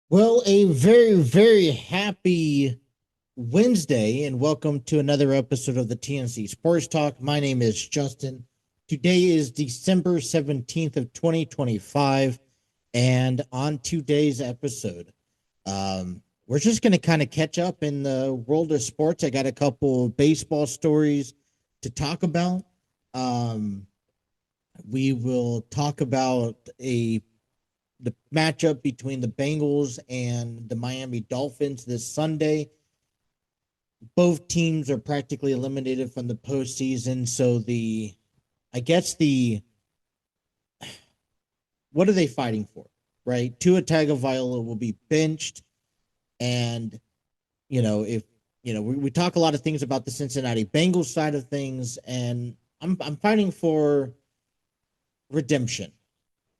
Well, a very, very happy Wednesday, and welcome to another episode of the TNC Sports Talk. My name is Justin. Today is December 17th of 2025, and on today's episode, we're just going to kind of catch up in the world of sports. I got a couple of baseball stories to talk about. Um, we will talk about the matchup between the Bengals and the Miami Dolphins this Sunday. Both teams are practically eliminated from the postseason. So I guess what are they fighting for, right? Tua Tagovailoa will be benched, and if we talk a lot of things about the Cincinnati Bengals side of things, and I'm fighting for redemption.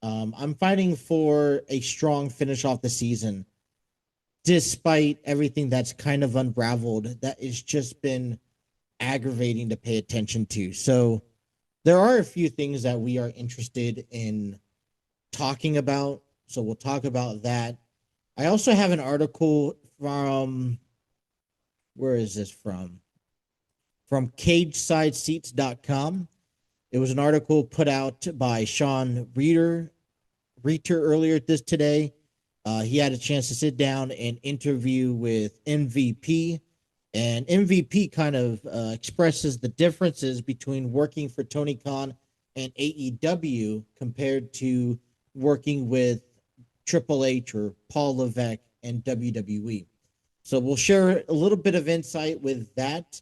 I'm fighting for a strong finish off the season despite everything that's kind of unraveled that has just been aggravating to pay attention to. So there are a few things that we are interested in talking about. So we'll talk about that. I also have an article from where is this from? From CagesideSeats.com. It was an article put out by Sean Reiter earlier this today. He had a chance to sit down and interview with MVP, and MVP kind of expresses the differences between working for Tony Khan and AEW compared to working with Triple H or Paul Levesque and WWE. So we'll share a little bit of insight with that.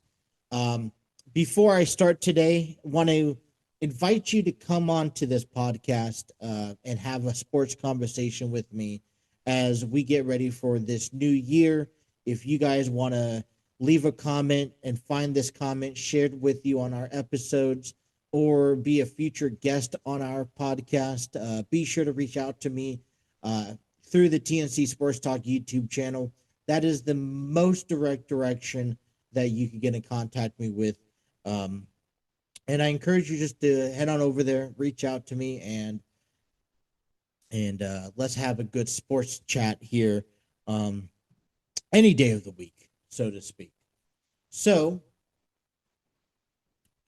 Um, Before I start today, I want to invite you to come on to this podcast and have a sports conversation with me as we get ready for this new year. If you guys want to leave a comment and find this comment shared with you on our episodes or be a future guest on our podcast, be sure to reach out to me uh, through the TNC Sports Talk YouTube channel. That is the most direct direction that you can get in contact me with. Um, and I encourage you just to head on over there, reach out to me, and let's have a good sports chat here, um, any day of the week, so to speak. So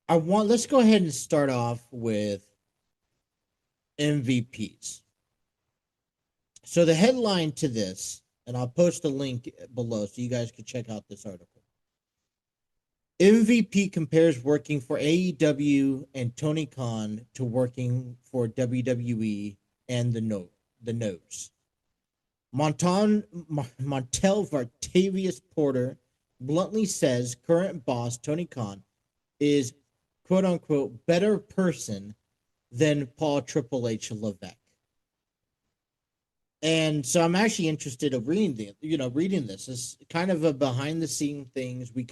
let's go ahead and start off with MVPs. So the headline to this, and I'll post a link below so you guys can check out this article. MVP compares working for AEW and Tony Khan to working for WWE and the Notes. Montel Vartavius Porter bluntly says current boss Tony Khan is quote unquote better person than Paul Triple H Levesque. And so I'm actually interested of reading this. It's kind of a behind the scene things. We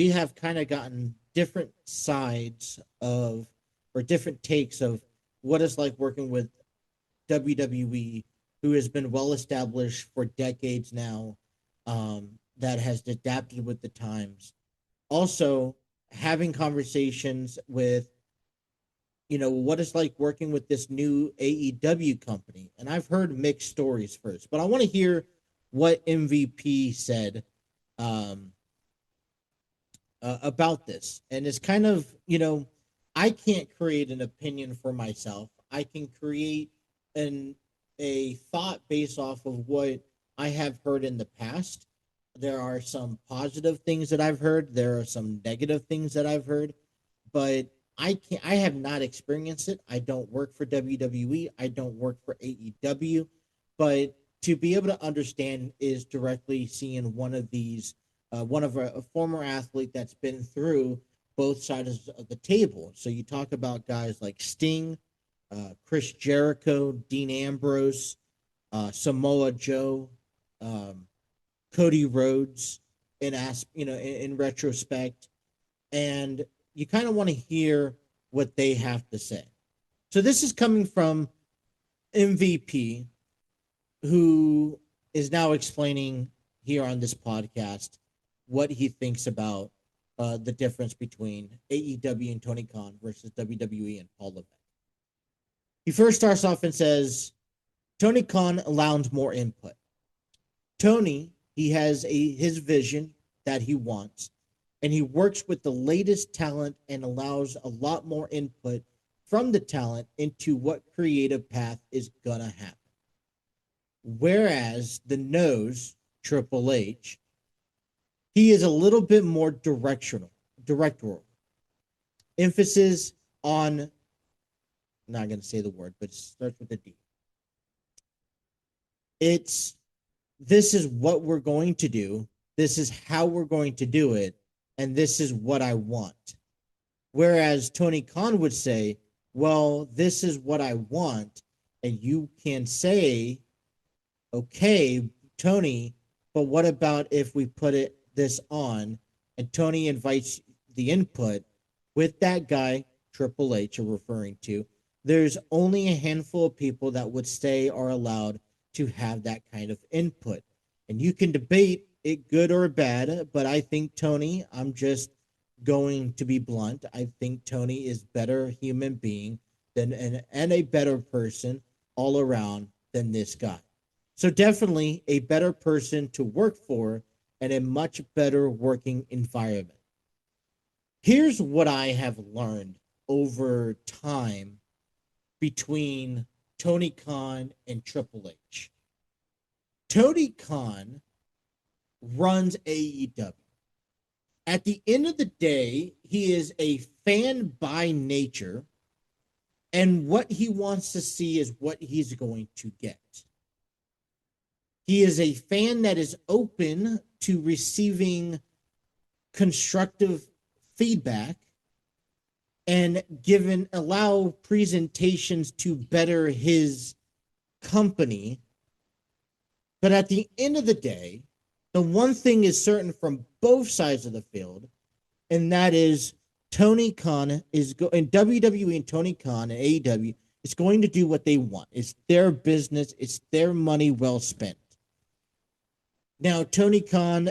have kind of gotten different sides of or different takes of what it's like working with WWE, who has been well established for decades now, that has adapted with the times. Also, having conversations with what it's like working with this new AEW company. And I've heard mixed stories first, but I want to hear what MVP said um, about this. And it's kind of, I can't create an opinion for myself. I can create an a thought based off of what I have heard in the past. There are some positive things that I've heard. There are some negative things that I've heard, but I have not experienced it. I don't work for WWE. I don't work for AEW, but to be able to understand is directly seeing one of a former athlete that's been through both sides of the table. So you talk about guys like Sting, Chris Jericho, Dean Ambrose, Samoa Joe, um, Cody Rhodes, in retrospect, and you kind of want to hear what they have to say. So this is coming from MVP, who is now explaining here on this podcast what he thinks about the difference between AEW and Tony Khan versus WWE and Paul Levesque. He first starts off and says, Tony Khan allows more input. Tony, he has his vision that he wants, and he works with the latest talent and allows a lot more input from the talent into what creative path is gonna happen. Whereas the nose, Triple H, he is a little bit more directorial. Emphasis on, I'm not going to say the word, but it starts with a D. It's, this is what we're going to do. This is how we're going to do it. And this is what I want. Whereas Tony Khan would say, well, this is what I want. And you can say, okay, Tony, but what about if we put this on? And Tony invites the input with that guy, Triple H, are referring to. There's only a handful of people that would say are allowed to have that kind of input. And you can debate it good or bad, but I think Tony, I'm just going to be blunt. I think Tony is better human being than and a better person all around than this guy. So definitely a better person to work for and a much better working environment. Here's what I have learned over time between Tony Khan and Triple H. Tony Khan runs AEW. At the end of the day, he is a fan by nature, and what he wants to see is what he's going to get. He is a fan that is open to receiving constructive feedback and allow presentations to better his company. But at the end of the day, the one thing is certain from both sides of the field, and that is Tony Khan is in WWE, and Tony Khan and AEW is going to do what they want. It's their business. It's their money well spent. Now, Tony Khan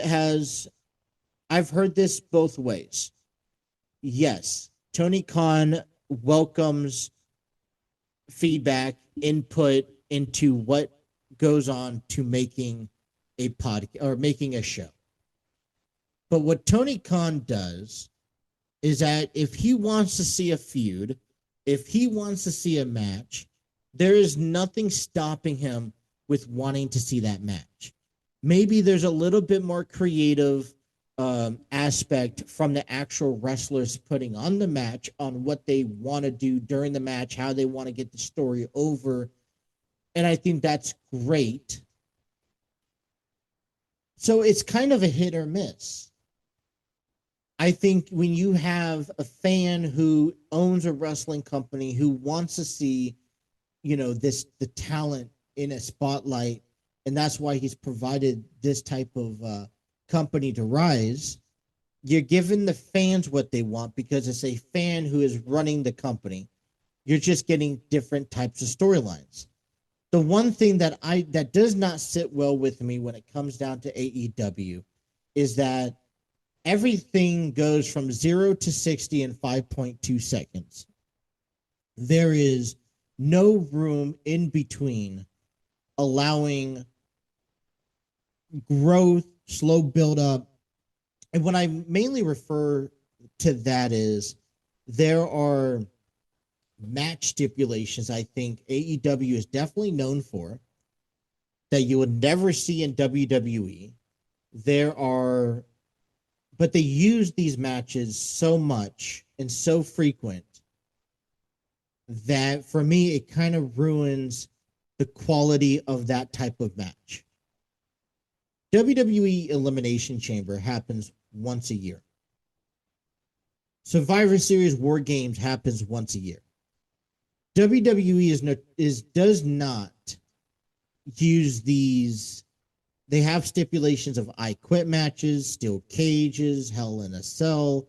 I've heard this both ways. Yes, Tony Khan welcomes feedback, input into what goes on to making a podcast or making a show. But what Tony Khan does is that if he wants to see a feud, if he wants to see a match, there is nothing stopping him with wanting to see that match. Maybe there's a little bit more creative aspect from the actual wrestlers putting on the match on what they want to do during the match, how they want to get the story over. And I think that's great. So it's kind of a hit or miss. I think when you have a fan who owns a wrestling company who wants to see, the talent in a spotlight, and that's why he's provided this type of company to rise, you're giving the fans what they want because it's a fan who is running the company. You're just getting different types of storylines. The one thing that does not sit well with me when it comes down to AEW is that everything goes from 0 to 60 in 5.2 seconds. There is no room in between, allowing growth, slow build up. And what I mainly refer to that is there are match stipulations I think AEW is definitely known for that you would never see in WWE. But they use these matches so much and so frequent that for me, it kind of ruins the quality of that type of match. WWE Elimination Chamber happens once a year. Survivor Series War Games happens once a year. WWE does not use these. They have stipulations of I Quit matches, steel cages, Hell in a Cell,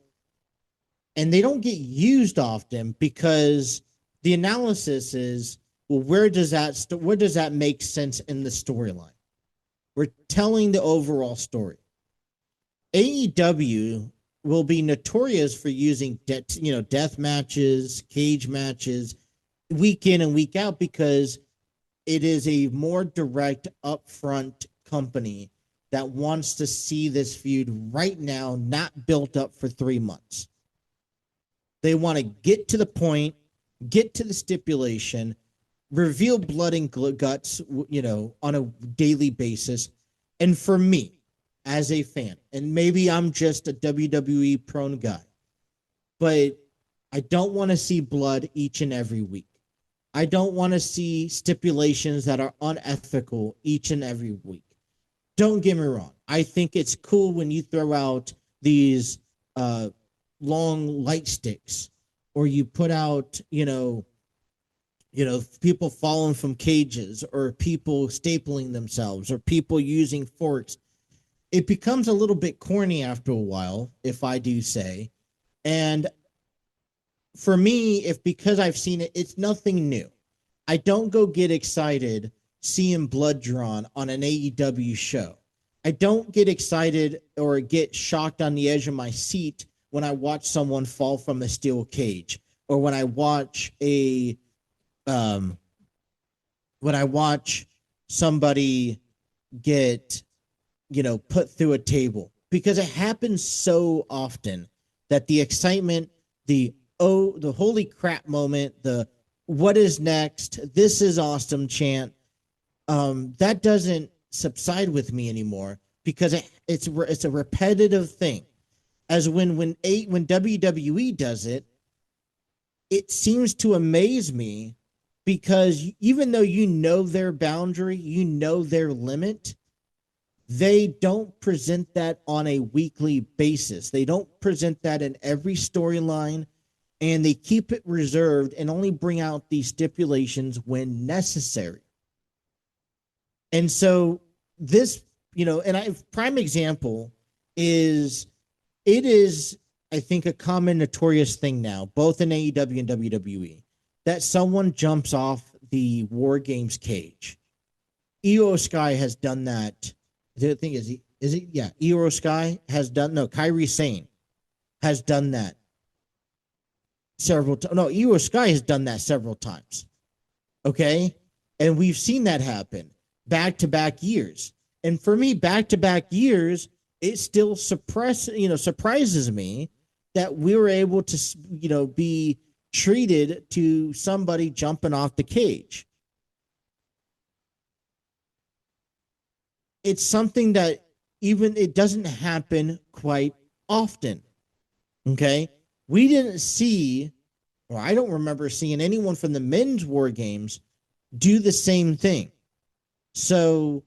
and they don't get used often because the analysis is, well, where does that make sense in the storyline? We're telling the overall story. AEW will be notorious for using death matches, cage matches, week in and week out because it is a more direct, upfront company that wants to see this feud right now, not built up for 3 months. They want to get to the point, get to the stipulation, reveal blood and guts, on a daily basis. And for me, as a fan, and maybe I'm just a WWE prone guy, but I don't want to see blood each and every week. I don't want to see stipulations that are unethical each and every week. Don't get me wrong. I think it's cool when you throw out these long light sticks, or you put out, people falling from cages, or people stapling themselves, or people using forks. It becomes a little bit corny after a while, if I do say. And for me, if because I've seen it, it's nothing new. I don't go get excited seeing blood drawn on an AEW show. I don't get excited or get shocked on the edge of my seat when I watch someone fall from a steel cage, or when I watch um somebody get, put through a table, because it happens so often that the excitement, the holy crap moment, the what is next, this is awesome chant, that doesn't subside with me anymore, because it's a repetitive thing. As when WWE does it, it seems to amaze me, because even though their boundary, their limit, they don't present that on a weekly basis. They don't present that in every storyline, and they keep it reserved and only bring out these stipulations when necessary. And so this, prime example is, it is, I think, a common notorious thing now, both in AEW and WWE, that someone jumps off the War Games cage. Io Sky has done that. The thing is it? Yeah, Io Sky has done. No, Kairi Sane has done that several times. No, Io Sky has done that several times. Okay, and we've seen that happen back to back years. And for me, back to back years, it still surprises me that we were able to, be treated to somebody jumping off the cage. It's something that even it doesn't happen quite often. Okay. We didn't see, or I don't remember seeing anyone from the men's War Games do the same thing. So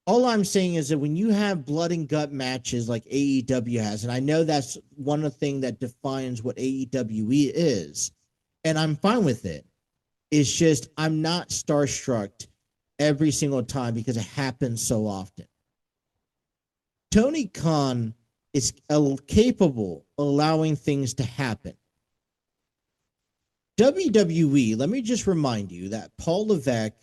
all I'm saying is that when you have blood and gut matches like AEW has, and I know that's one of the things that defines what AEW is, and I'm fine with it. It's just I'm not starstruck every single time because it happens so often. Tony Khan is capable of allowing things to happen. WWE, let me just remind you that Paul Levesque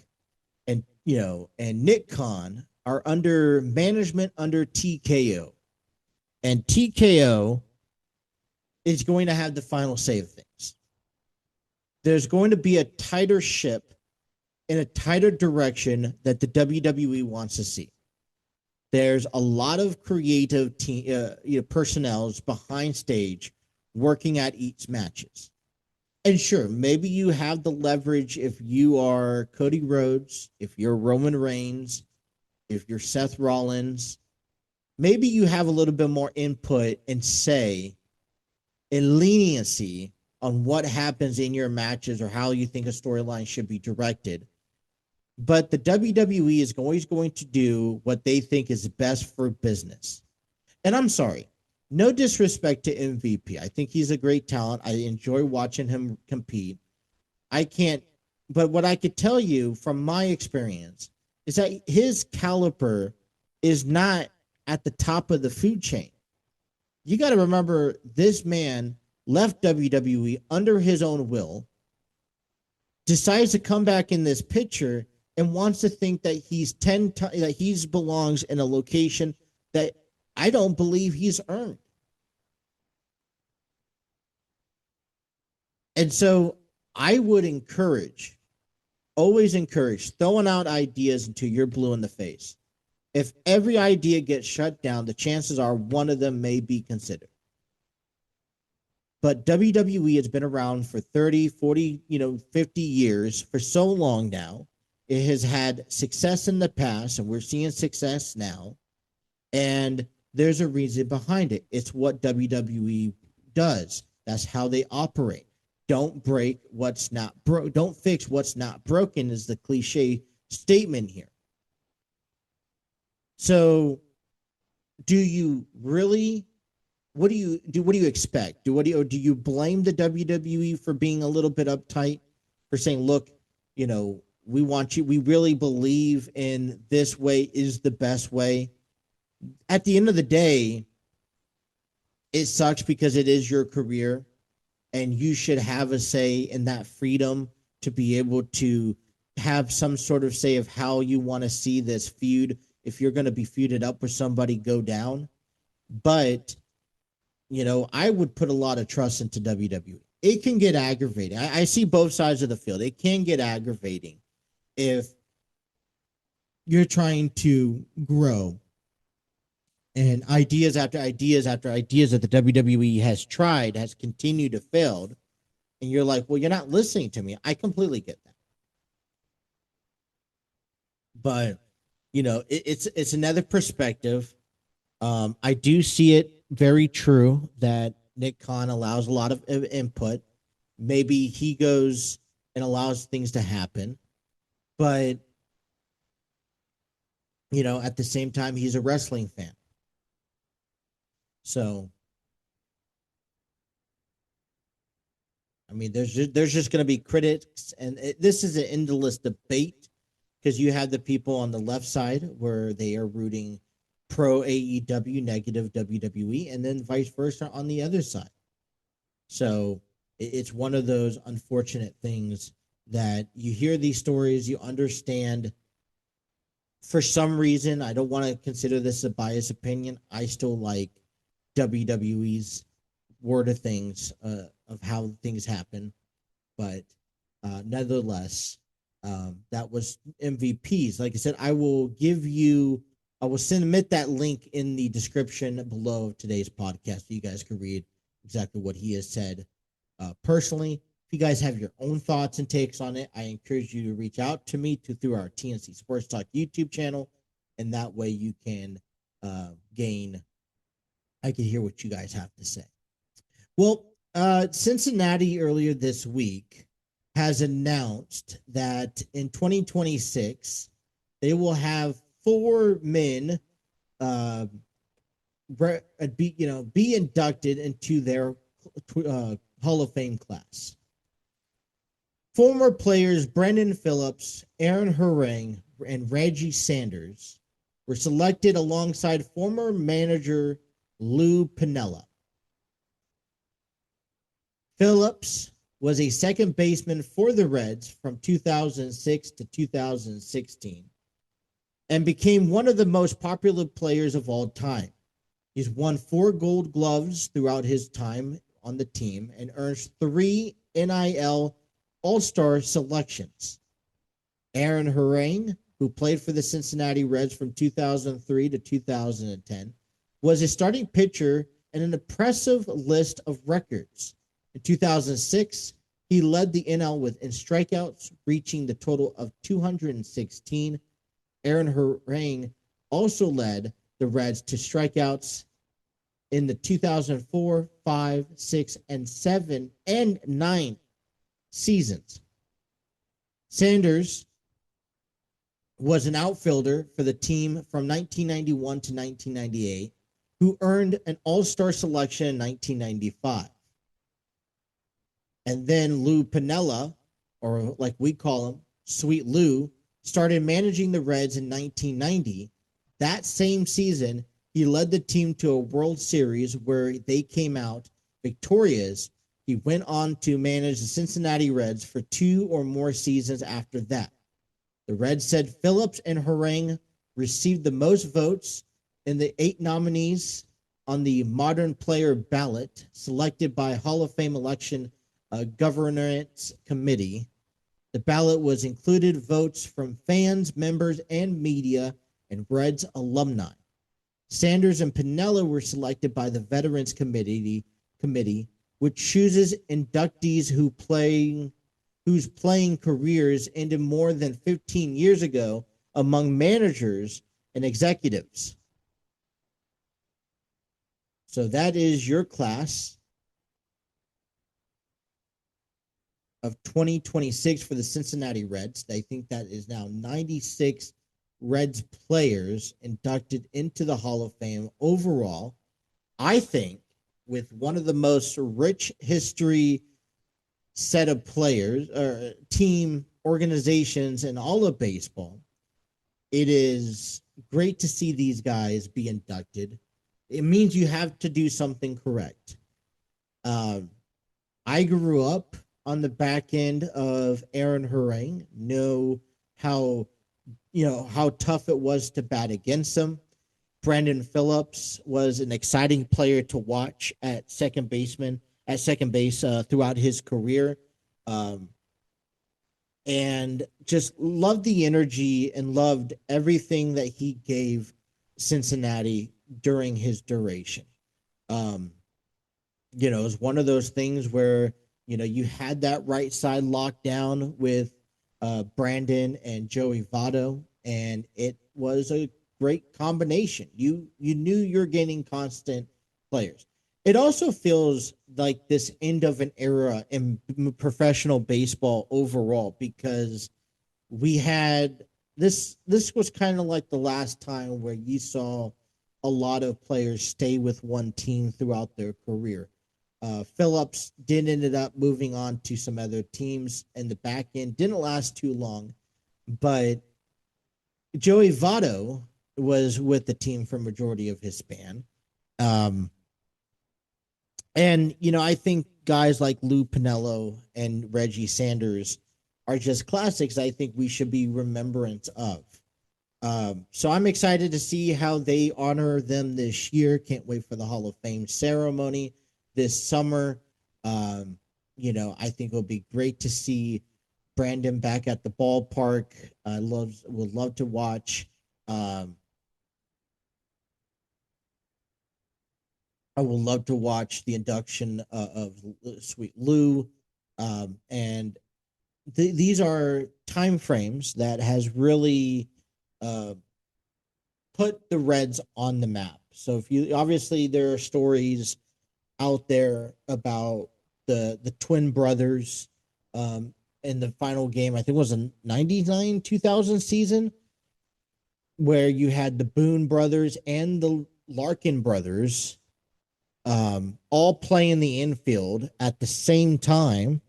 and Nick Khan are under management under TKO. And TKO is going to have the final say of things. There's going to be a tighter ship in a tighter direction that the WWE wants to see. There's a lot of creative personnel behind stage working at each matches. And sure, maybe you have the leverage if you are Cody Rhodes, if you're Roman Reigns, if you're Seth Rollins. Maybe you have a little bit more input and say and leniency on what happens in your matches or how you think a storyline should be directed. But the WWE is always going to do what they think is best for business. And I'm sorry, no disrespect to MVP. I think he's a great talent. I enjoy watching him compete. But what I could tell you from my experience is that his caliber is not at the top of the food chain. You got to remember, this man left WWE under his own will, decides to come back in this picture, and wants to think that that he belongs in a location that I don't believe he's earned. And so I would encourage always encourage throwing out ideas until you're blue in the face. If every idea gets shut down, the chances are one of them may be considered. But WWE has been around for 30, 40, 50 years, for so long now. It has had success in the past, and we're seeing success now. And there's a reason behind it. It's what WWE does. That's how they operate. Don't break what's not broke. Don't fix what's not broken is the cliche statement here. So, do you really? What do you do? What do you expect? Do you blame the WWE for being a little bit uptight, for saying, "Look, we want you. We really believe in this way is the best way." At the end of the day, it sucks because it is your career, and you should have a say in that freedom to be able to have some sort of say of how you want to see this feud. If you're going to be feuded up with somebody, go down. But I would put a lot of trust into WWE. It can get aggravating. I see both sides of the field. It can get aggravating if you're trying to grow and ideas after ideas after ideas that the WWE has tried has continued to fail. And you're like, well, you're not listening to me. I completely get that. But, it's another perspective. I do see it very true that Nick Khan allows a lot of input. Maybe he goes and allows things to happen. But, at the same time, he's a wrestling fan. So, I mean, there's just going to be critics, and this is an endless debate because you have the people on the left side where they are rooting pro AEW, negative WWE, and then vice versa on the other side. So it's one of those unfortunate things that you hear these stories, you understand. For some reason, I don't want to consider this a biased opinion. I still like WWE's word of things, of how things happen. But nevertheless, that was MVPs. Like I said, I will submit that link in the description below of today's podcast so you guys can read exactly what he has said. Personally, if you guys have your own thoughts and takes on it, I encourage you to reach out to me through our TNC Sports Talk YouTube channel, and that way you can I can hear what you guys have to say. Well, Cincinnati earlier this week has announced that in 2026 they will have 4 men be inducted into their Hall of Fame class. Former players Brendan Phillips, Aaron Herring, and Reggie Sanders were selected alongside former manager Lou Piniella. Phillips was a second baseman for the Reds from 2006 to 2016 and became one of the most popular players of all time. He's won 4 Gold Gloves throughout his time on the team and earns 3 NIL All-Star selections. Aaron Herring, who played for the Cincinnati Reds from 2003 to 2010, was a starting pitcher and an impressive list of records. In 2006, he led the NL in strikeouts, reaching the total of 216. Aaron Herring also led the Reds to strikeouts in the 2004, 5, 6, and 7, and 9 seasons. Sanders was an outfielder for the team from 1991 to 1998, who earned an All-Star selection in 1995. And then Lou Piniella, or like we call him, Sweet Lou, started managing the Reds in 1990. That same season, he led the team to a World Series where they came out victorious. He went on to manage the Cincinnati Reds for 2 or more seasons after that. The Reds said Phillips and Herring received the most votes in the 8 nominees on the Modern Player ballot selected by Hall of Fame election governance committee. The ballot was included votes from fans, members, and media, and Reds alumni. Sanders and Piniella were selected by the Veterans Committee, which chooses inductees whose playing careers ended more than 15 years ago among managers and executives. So that is your class of 2026 for the Cincinnati Reds. I think that is now 96 Reds players inducted into the Hall of Fame overall. I think with one of the most rich history set of players or team organizations in all of baseball, it is great to see these guys be inducted. It means you have to do something correct. I grew up on the back end of Aaron Harang, know how tough it was to bat against him. Brandon Phillips was an exciting player to watch at second base throughout his career. And just loved the energy and loved everything that he gave Cincinnati during his duration. It was one of those things where, you had that right side locked down with Brandon and Joey Votto, and it was a great combination. You knew you're getting constant players. It also feels like this end of an era in professional baseball overall, because we had this was kind of like the last time where you saw a lot of players stay with one team throughout their career. Phillips did ended up moving on to some other teams in the back end. Didn't last too long, but Joey Votto was with the team for majority of his span. And, I think guys like Lou Piniella and Reggie Sanders are just classics I think we should be remembrance of. So I'm excited to see how they honor them this year. Can't wait for the Hall of Fame ceremony this summer. I think it'll be great to see Brandon back at the ballpark. Would love to watch. I would love to watch the induction of Sweet Lou. And these are time frames that has really put the Reds on the map. So obviously there are stories out there about the twin brothers in the final game. I think it was a 99-2000 season where you had the Boone brothers and the Larkin brothers all playing the infield at the same time.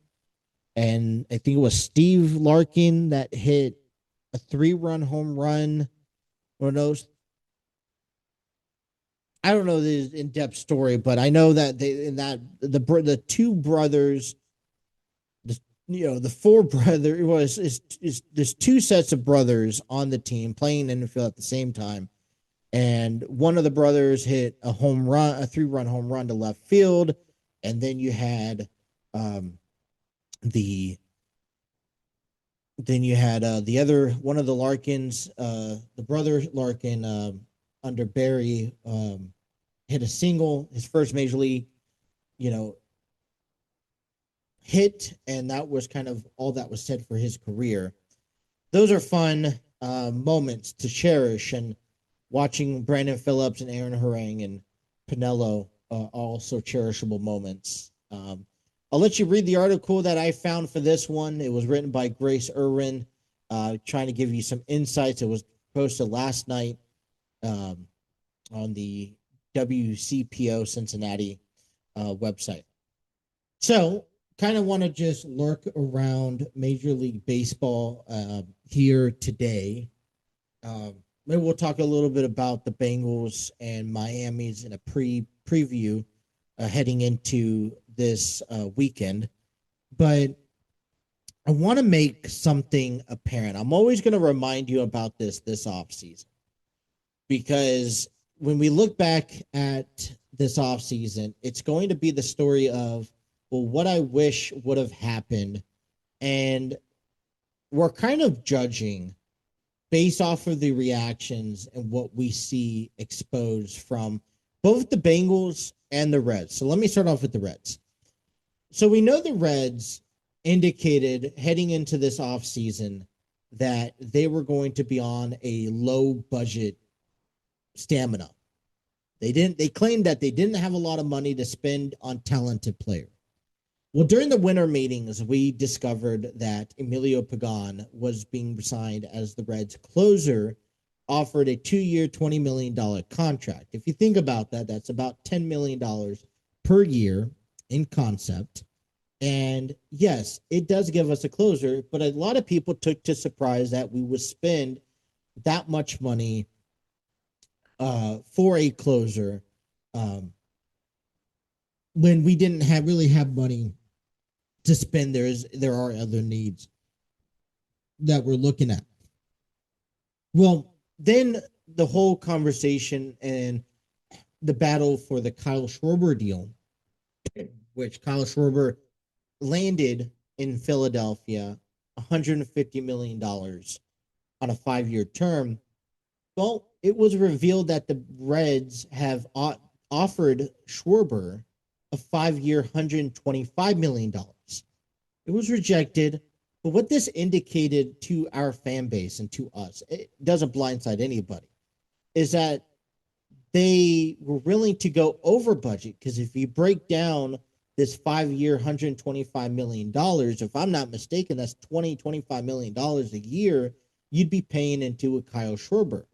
And I think it was Steve Larkin that hit a 3-run home run. Or those, I don't know the in-depth story, but I know that the two brothers, the four brothers, there's two sets of brothers on the team playing in the field at the same time. And one of the brothers hit a 3-run home run to left field. And then you had the other one of the Larkins, the brother Larkin, under Barry, hit a single, his first major league, hit, and that was kind of all that was said for his career. Those are fun moments to cherish, and watching Brandon Phillips and Aaron Harang and Piniella, also cherishable moments. I'll let you read the article that I found for this one. It was written by Grace Irwin, trying to give you some insights. It was posted last night on the WCPO Cincinnati website. So, kind of want to just lurk around Major League Baseball here today. Maybe we'll talk a little bit about the Bengals and Miami's in a preview heading into this weekend. But I want to make something apparent. I'm always going to remind you about this offseason, because when we look back at this offseason, it's going to be the story of, well, what I wish would have happened. And we're kind of judging based off of the reactions and what we see exposed from both the Bengals and the Reds. So let me start off with the Reds. So we know the Reds indicated heading into this offseason that they were going to be on a low budget stamina. They claimed that they didn't have a lot of money to spend on talented players. Well, during the winter meetings, we discovered that Emilio Pagan was being signed as the Reds closer, offered a 2-year, $20 million contract. If you think about that, that's about $10 million per year in concept. And yes, it does give us a closer, but a lot of people took to surprise that we would spend that much money for a closer um, when we didn't really have money to spend. There are other needs that we're looking at. Well, then the whole conversation and the battle for the Kyle Schwarber deal, which Kyle Schwarber landed in Philadelphia, $150 million on a 5-year term. Well, it was revealed that the Reds have offered Schwarber a 5-year, $125 million. It was rejected. But what this indicated to our fan base and to us, it doesn't blindside anybody, is that they were willing to go over budget. Because if you break down this 5-year, $125 million, if I'm not mistaken, that's $25 million a year you'd be paying into a Kyle Schwarber.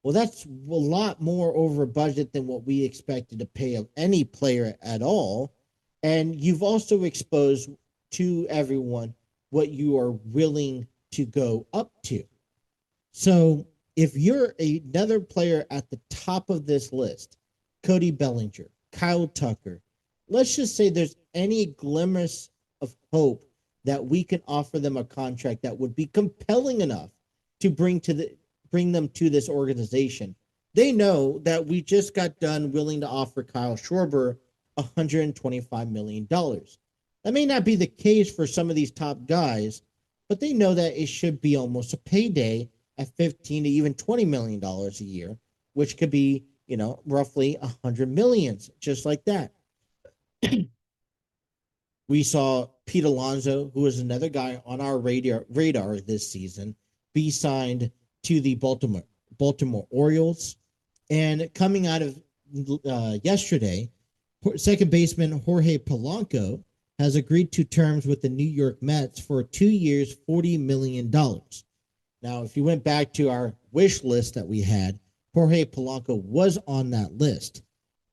Well, that's a lot more over budget than what we expected to pay of any player at all. And you've also exposed to everyone what you are willing to go up to. So if you're another player at the top of this list, Cody Bellinger, Kyle Tucker, let's just say there's any glimmers of hope that we can offer them a contract that would be compelling enough to bring them to this organization. They know that we just got done willing to offer Kyle Schwarber $125 million. That may not be the case for some of these top guys, but they know that it should be almost a payday at $15 to even $20 million a year, which could be, roughly $100 million, just like that. We saw Pete Alonso, who is another guy on our radar this season, be signed to the Baltimore Orioles. And coming out of yesterday, second baseman Jorge Polanco has agreed to terms with the New York Mets for 2 years, $40 million. Now, if you went back to our wish list that we had, Jorge Polanco was on that list.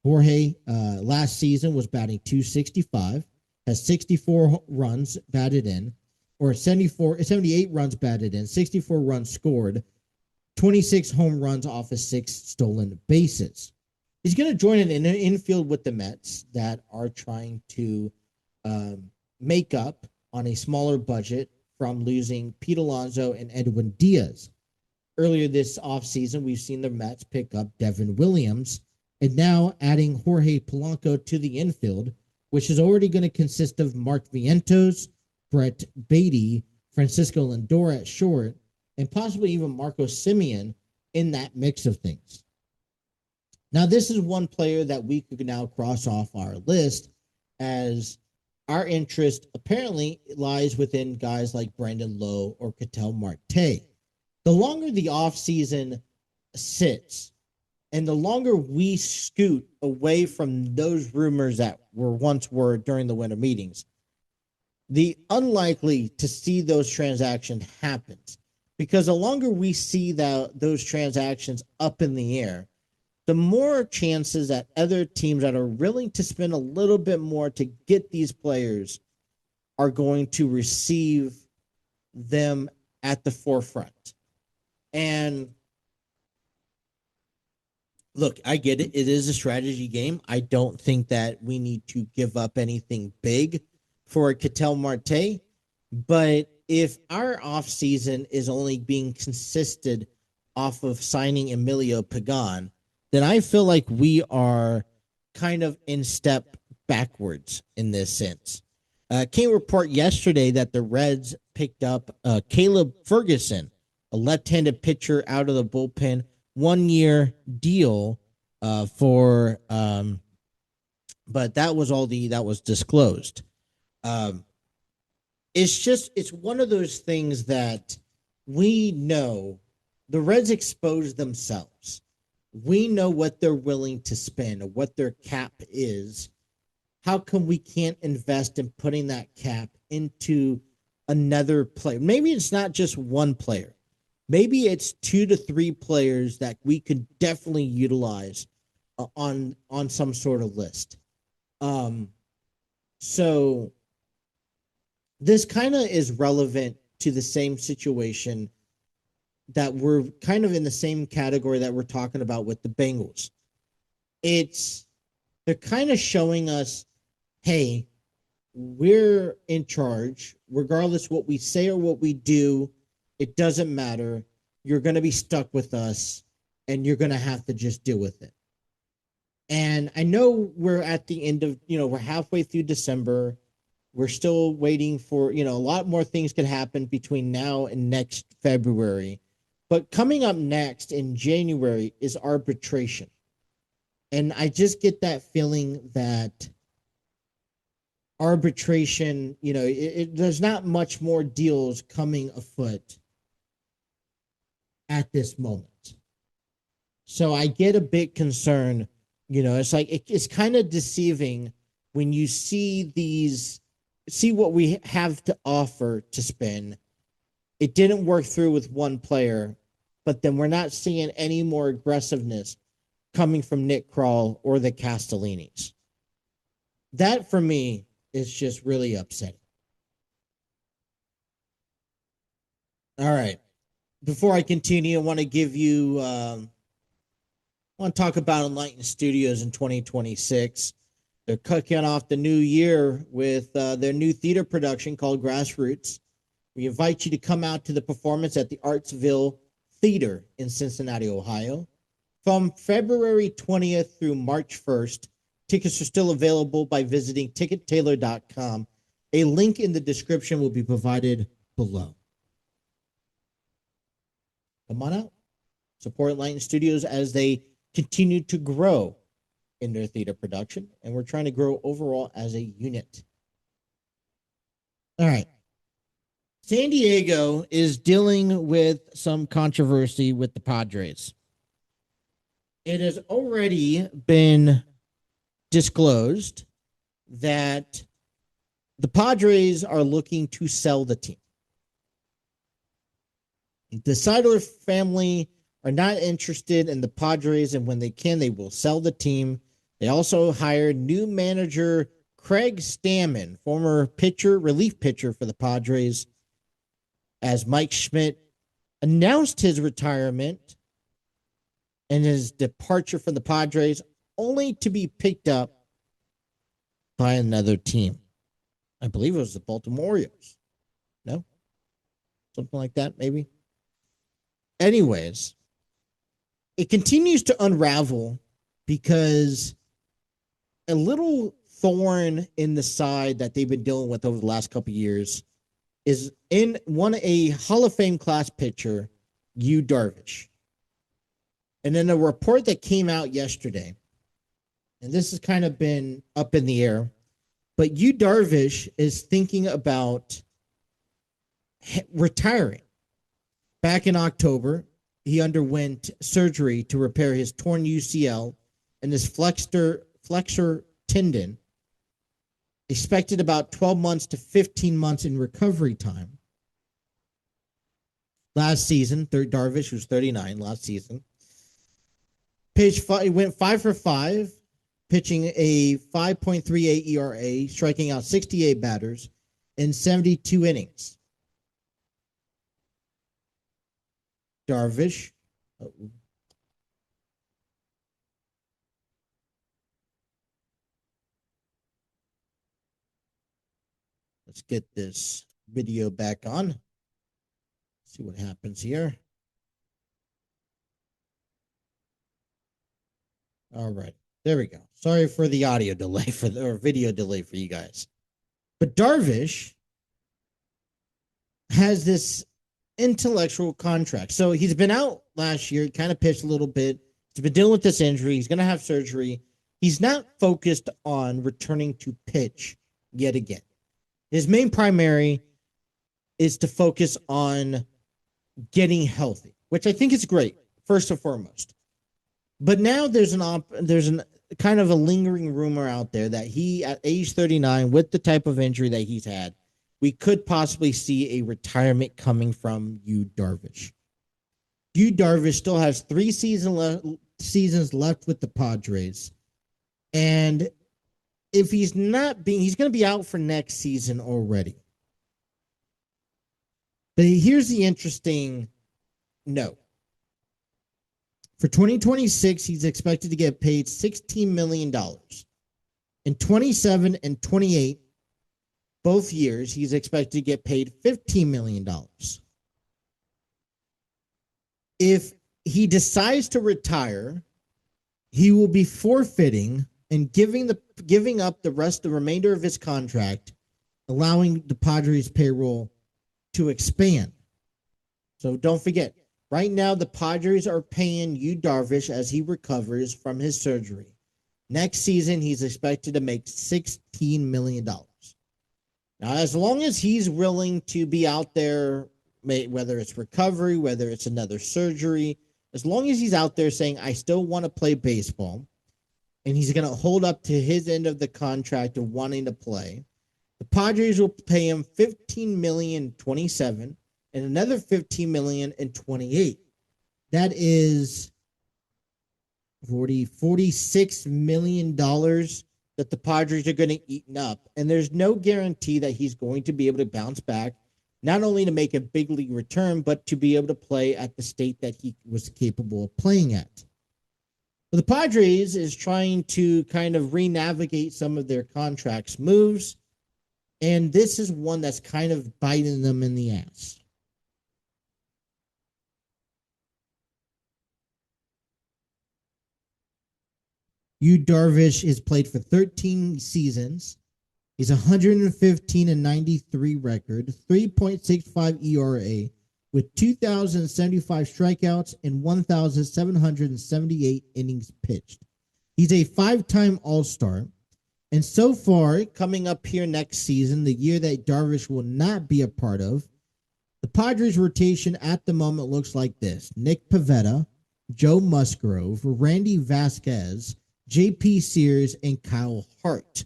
Jorge last season was batting .265, has 64 runs batted in, or 78 runs batted in, 64 runs scored, 26 home runs off of 6 stolen bases. He's going to join an infield with the Mets that are trying to make up on a smaller budget from losing Pete Alonso and Edwin Diaz. Earlier this offseason, we've seen the Mets pick up Devin Williams, and now adding Jorge Polanco to the infield, which is already going to consist of Mark Vientos, Brett Beatty, Francisco Lindor at short, and possibly even Marco Semien in that mix of things. Now, this is one player that we could now cross off our list, as our interest apparently lies within guys like Brandon Lowe or Ketel Marte. The longer the offseason sits and the longer we scoot away from those rumors that were during the winter meetings, the unlikely to see those transactions happen. Because the longer we see those transactions up in the air, the more chances that other teams that are willing to spend a little bit more to get these players are going to receive them at the forefront. And look, I get it. It is a strategy game. I don't think that we need to give up anything big for Ketel Marte. But if our offseason is only being consisted off of signing Emilio Pagan, then I feel like we are kind of in step backwards in this sense. Came report yesterday that the Reds picked up Caleb Ferguson, a left-handed pitcher out of the bullpen, 1 year deal for but that was all that was disclosed. Um, it's one of those things that we know the Reds expose themselves. We know what they're willing to spend, or what their cap is. How come we can't invest in putting that cap into another player? Maybe it's not just one player. Maybe it's 2 to 3 players that we could definitely utilize on some sort of list. Um, so this kind of is relevant to the same situation that we're kind of in the same category that we're talking about with the Bengals. They're kind of showing us, hey, we're in charge, regardless what we say or what we do. It doesn't matter. You're going to be stuck with us, and you're going to have to just deal with it. And I know we're at the end of, we're halfway through December. We're still waiting for, a lot more things could happen between now and next February. But coming up next in January is arbitration. And I just get that feeling that arbitration, there's not much more deals coming afoot at this moment. So I get a bit concerned. It's like it's kind of deceiving when you see what we have to offer to spend. It didn't work through with one player, but then we're not seeing any more aggressiveness coming from Nick Kroll or the Castellinis. That for me is just really upsetting. All right. Before I continue, I want to give you I want to talk about Enlighten Studios in 2026. They're kicking off the new year with their new theater production called Grassroots. We invite you to come out to the performance at the Artsville Theater in Cincinnati, Ohio. From February 20th through March 1st, tickets are still available by visiting tickettailor.com. A link in the description will be provided below. Come on out. Support Enlighten Studios as they continue to grow in their theater production, and we're trying to grow overall as a unit. All right. San Diego is dealing with some controversy with the Padres. It has already been disclosed that the Padres are looking to sell the team. The Seidler family are not interested in the Padres, and when they can, they will sell the team. They also hired new manager Craig Stammen, former relief pitcher for the Padres, as Mike Schmidt announced his retirement and his departure from the Padres, only to be picked up by another team. I believe it was the Baltimore Orioles. No? Something like that, maybe? Anyways, it continues to unravel because a little thorn in the side that they've been dealing with over the last couple of years is a Hall of Fame class pitcher, Yu Darvish. And then a report that came out yesterday, and this has kind of been up in the air, but Yu Darvish is thinking about retiring. Back in October, he underwent surgery to repair his torn UCL and his flexor tendon, expected about 12 months to 15 months in recovery time. Last season, Darvish was 39 last season. He went 5 for 5, pitching a 5.38 ERA, striking out 68 batters in 72 innings. Darvish. Let's get this video back on. See what happens here. All right. There we go. Sorry for the audio delay or video delay for you guys. But Darvish has this intellectual contract. So he's been out last year, kind of pitched a little bit. He's been dealing with this injury. He's going to have surgery. He's not focused on returning to pitch yet again. His main primary is to focus on getting healthy, which I think is great, first and foremost. But now there's an kind of a lingering rumor out there that he, at age 39, with the type of injury that he's had, we could possibly see a retirement coming from Yu Darvish. Yu Darvish still has 3 seasons left with the Padres. And if he's not being, he's going to be out for next season already. But here's the interesting note. For 2026, he's expected to get paid $16 million. In 27 and 28, both years, he's expected to get paid $15 million. If he decides to retire, he will be forfeiting and giving up the remainder of his contract, allowing the Padres payroll to expand. So don't forget, right now the Padres are paying Yu Darvish as he recovers from his surgery. Next season, he's expected to make $16 million. Now, as long as he's willing to be out there, whether it's recovery, whether it's another surgery, as long as he's out there saying, I still want to play baseball, and he's going to hold up to his end of the contract of wanting to play, the Padres will pay him $15 million in 27 and another $15 million in 28. That is $46 million that the Padres are going to eat up. And there's no guarantee that he's going to be able to bounce back, not only to make a big league return, but to be able to play at the state that he was capable of playing at. But the Padres is trying to kind of re-navigate some of their contracts moves, and this is one that's kind of biting them in the ass. Yu Darvish has played for 13 seasons. He's 115 and 93 record, 3.65 ERA, with 2,075 strikeouts and 1,778 innings pitched. He's a 5-time All-Star. And so far, coming up here next season, the year that Darvish will not be a part of, the Padres rotation at the moment looks like this: Nick Pivetta, Joe Musgrove, Randy Vasquez, J.P. Sears, and Kyle Hart.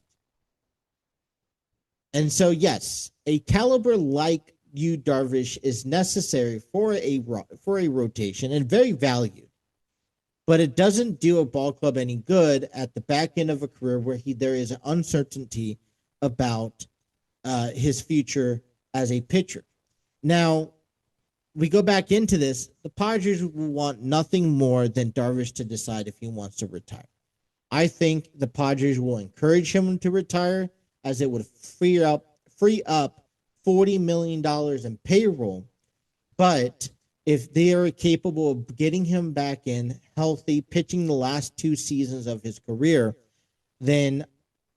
And so, yes, a caliber like Yu Darvish is necessary for a rotation and very valued. But it doesn't do a ball club any good at the back end of a career where there is an uncertainty about his future as a pitcher. Now, we go back into this. The Padres will want nothing more than Darvish to decide if he wants to retire. I think the Padres will encourage him to retire, as it would free up $40 million in payroll. But if they are capable of getting him back in healthy, pitching the last 2 seasons of his career, then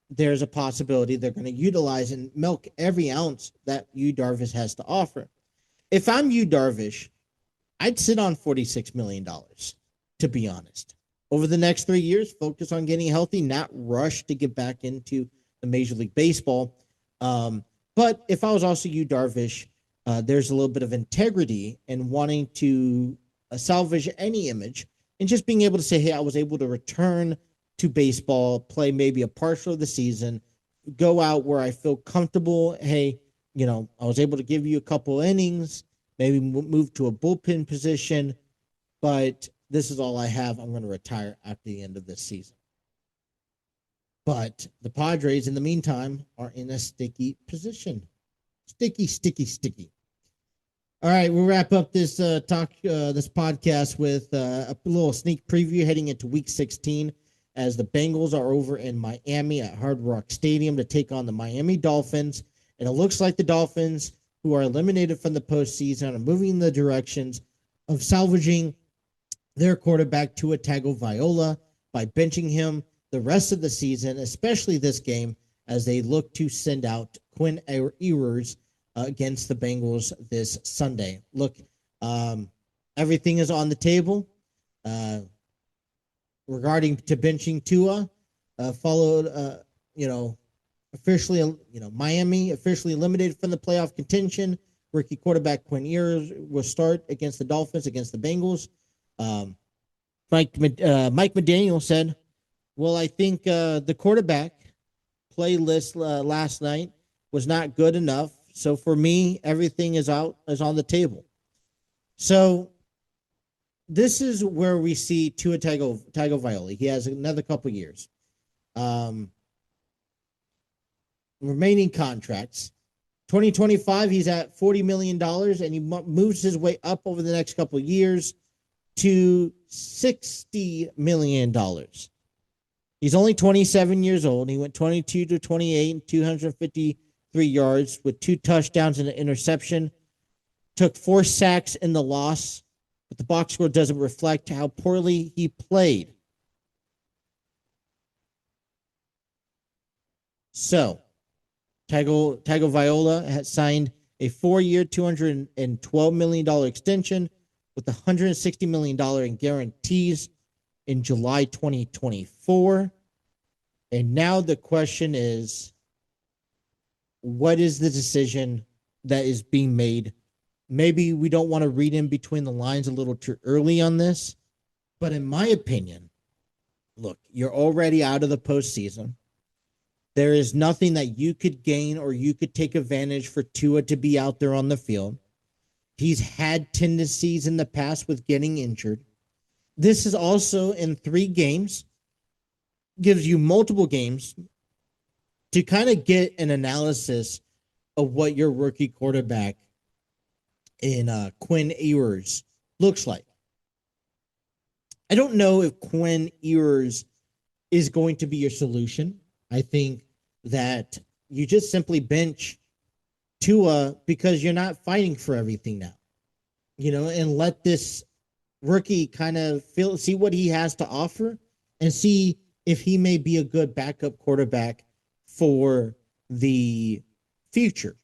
there's a possibility they're going to utilize and milk every ounce that Yu Darvish has to offer. If I'm Yu Darvish, I'd sit on $46 million, to be honest. Over the next 3 years, focus on getting healthy, not rush to get back into the Major League Baseball. But if I was also Yu Darvish, there's a little bit of integrity in wanting to salvage any image and just being able to say, hey, I was able to return to baseball, play maybe a partial of the season, go out where I feel comfortable. Hey, I was able to give you a couple innings, maybe move to a bullpen position, but this is all I have. I'm going to retire after the end of this season. But the Padres, in the meantime, are in a sticky position. Sticky. All right, we'll wrap up this this podcast with a little sneak preview heading into Week 16 as the Bengals are over in Miami at Hard Rock Stadium to take on the Miami Dolphins. And it looks like the Dolphins, who are eliminated from the postseason, are moving in the directions of salvaging their quarterback, Tua Tagovailoa, by benching him the rest of the season, especially this game, as they look to send out Quinn Ewers against the Bengals this Sunday. Look, um, everything is on the table uh, regarding to benching Tua. Followed, you know, officially, Miami officially eliminated from the playoff contention. Rookie quarterback Quinn Ewers will start against the Dolphins, against the Bengals. Um, Mike McDaniel said, "Well, I think the quarterback playlist last night was not good enough. So for me, everything is on the table." So this is where we see Tua Tagovailoa. He has another couple years. Um, Remaining contracts. 2025, he's at $40 million, and he moves his way up over the next couple of years to $60 million. He's only 27 years old. He went 22 to 28 and 253 yards with 2 touchdowns and an interception. Took 4 sacks in the loss, but the box score doesn't reflect how poorly he played. So, Tagovailoa has signed a 4-year, $212 million extension with $160 million in guarantees in July 2024. And now the question is, what is the decision that is being made? Maybe we don't want to read in between the lines a little too early on this, but in my opinion, look, you're already out of the postseason. There is nothing that you could gain or you could take advantage for Tua to be out there on the field. He's had tendencies in the past with getting injured. This is also in 3 games, gives you multiple games to kind of get an analysis of what your rookie quarterback in Quinn Ewers looks like. I don't know if Quinn Ewers is going to be your solution. I think that you just simply bench Tua because you're not fighting for everything now, and let this rookie kind of see what he has to offer and see if he may be a good backup quarterback for the future.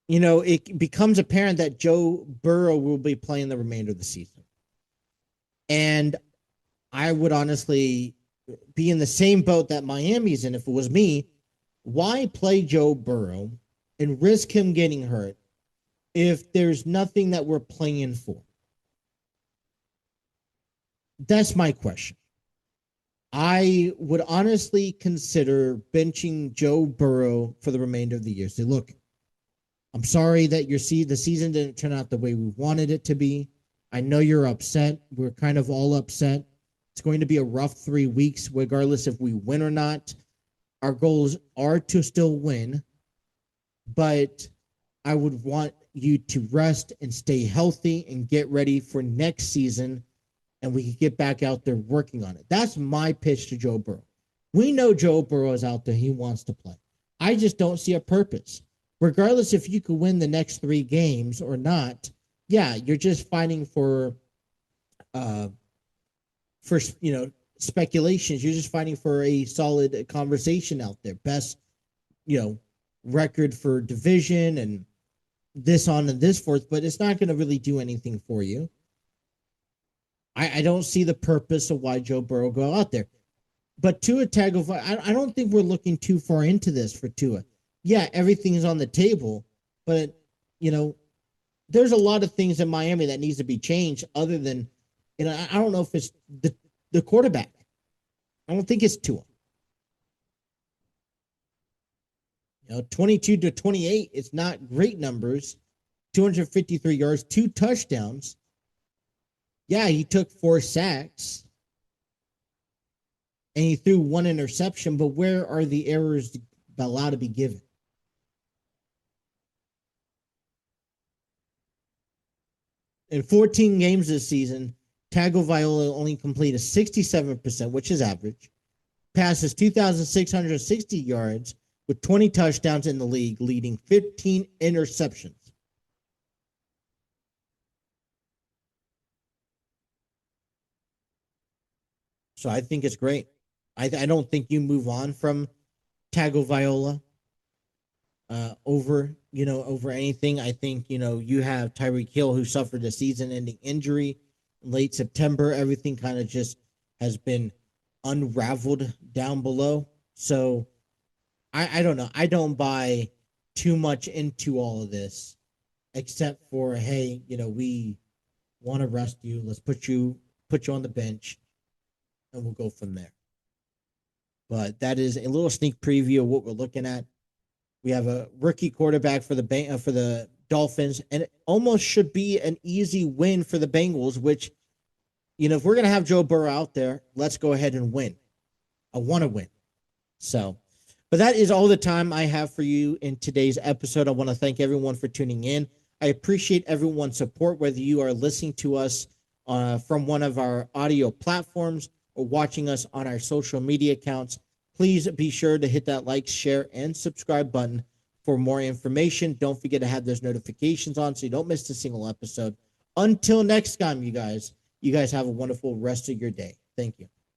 It becomes apparent that Joe Burrow will be playing the remainder of the season. And I would honestly be in the same boat that Miami's in if it was me. Why play Joe Burrow and risk him getting hurt if there's nothing that we're playing for? That's my question. I would honestly consider benching Joe Burrow for the remainder of the year. Say, look, I'm sorry that the season didn't turn out the way we wanted it to be. I know you're upset. We're kind of all upset. It's going to be a rough 3 weeks, regardless if we win or not. Our goals are to still win, but I would want you to rest and stay healthy and get ready for next season, and we can get back out there working on it. That's my pitch to Joe Burrow. We know Joe Burrow is out there. He wants to play. I just don't see a purpose. Regardless if you could win the next 3 games or not, yeah, you're just fighting for speculations. You're just fighting for a solid conversation out there. Best, record for division and this on and this forth, but it's not going to really do anything for you. I don't see the purpose of why Joe Burrow go out there. But Tua Tagovailoa, I don't think we're looking too far into this for Tua. Yeah, everything is on the table, but there's a lot of things in Miami that needs to be changed. Other than, I don't know if it's the quarterback. I don't think it's Tua. 22 to 28, it's not great numbers. 253 yards, 2 touchdowns. Yeah, he took 4 sacks. And he threw 1 interception, but where are the errors allowed to be given? In 14 games this season, Tagovailoa only completed 67%, which is average. Passes 2,660 yards with 20 touchdowns in the league, leading 15 interceptions. So I think it's great. I don't think you move on from Tagovailoa. over anything. I think, you have Tyreek Hill, who suffered a season-ending injury in late September. Everything kind of just has been unraveled down below. So I don't know. I don't buy too much into all of this, except for, hey, we want to rest you. Let's put you on the bench, and we'll go from there. But that is a little sneak preview of what we're looking at. We have a rookie quarterback for the Dolphins, and it almost should be an easy win for the Bengals. Which, if we're gonna have Joe Burrow out there, let's go ahead and win. I want to win. So, but that is all the time I have for you in today's episode. I want to thank everyone for tuning in. I appreciate everyone's support, whether you are listening to us from one of our audio platforms or watching us on our social media accounts. Please be sure to hit that like, share, and subscribe button for more information. Don't forget to have those notifications on so you don't miss a single episode. Until next time, you guys have a wonderful rest of your day. Thank you.